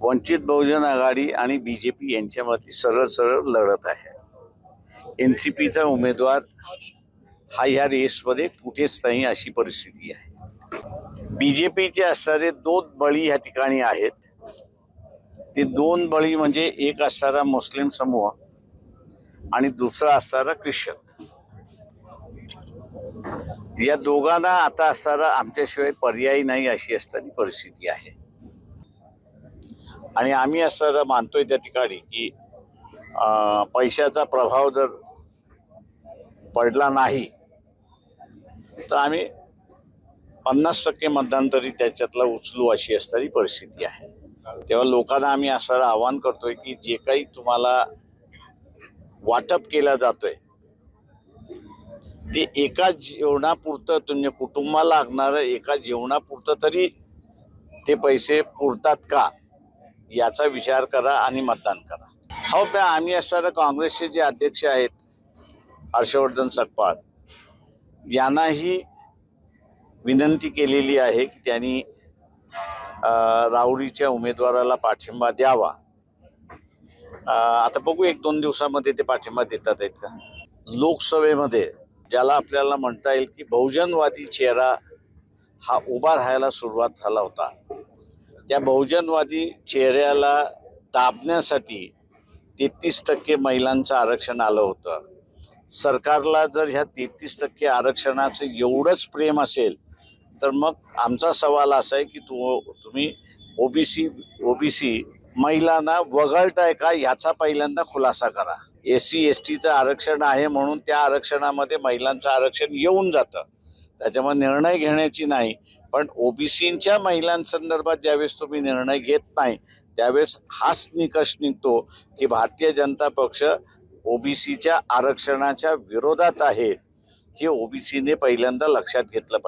वंचित बहुजन आघाडी आणि बीजेपी यांच्यामधली सरळ लढत आहे. एनसीपीचा उमेदवार हा या रेसमध्ये कुठेच नाही अशी परिस्थिती आहे. बीजेपीचे असणारे 2 बळी या ठिकाणी आहेत. ते 2 बळी म्हणजे एक असणारा मुस्लिम समूह आणि दुसरा असणारा ख्रिश्चन. या दोघांना आता असणारा आमच्याशिवाय पर्याय नाही अशी असणारी परिस्थिती आहे. आणि आम्ही असं मानतोय त्या ठिकाणी की पैशाचा प्रभाव जर पडला नाही तर आम्ही 50% मतदान तरी त्याच्यातला उचलू अशी असणारी परिस्थिती आहे. तेव्हा लोकांना आम्ही असं आवाहन करतोय की जे काही तुम्हाला वाटप केलं जातोय ते एका जेवणापुरतं तुमच्या कुटुंबाला लागणारं एका जेवणापुरतं तरी ते पैसे पुरतात का याचा विचार करा आणि मतदान करा. हो, आम्ही असणारे काँग्रेसचे जे अध्यक्ष आहेत हर्षवर्धन सकपाळ यांनाही विनंती केलेली आहे की त्यांनी राहुरीच्या उमेदवाराला पाठिंबा द्यावा. आता बघू 1-2 दिवसामध्ये ते पाठिंबा देतात आहेत का. लोकसभेमध्ये ज्याला आपल्याला म्हणता येईल की बहुजनवादी चेहरा हा उभा राहायला सुरुवात झाला होता, त्या बहुजनवादी चेहऱ्याला दाबण्यासाठी 33% महिलांचं आरक्षण आलं होतं. सरकारला जर ह्या 33% आरक्षणाचं एवढंच प्रेम असेल तर मग आमचा सवाल असा आहे की तुम्ही ओबीसी महिलांना वगळताय का ह्याचा पहिल्यांदा खुलासा करा. SC STचं आरक्षण आहे म्हणून त्या आरक्षणामध्ये महिलांचं आरक्षण येऊन जातं, त्याच्यामुळे निर्णय घेण्याची नाही. पण ओबीसींच्या महिलांसंदर्भात ज्यावेळेस तुम्ही निर्णय घेत नाही त्यावेळेस हाच निकष निघतो की भारतीय जनता पक्ष ओबीसीच्या आरक्षणाच्या विरोधात आहे. हे ओबीसीने पहिल्यांदा लक्षात घेतलं पाहिजे.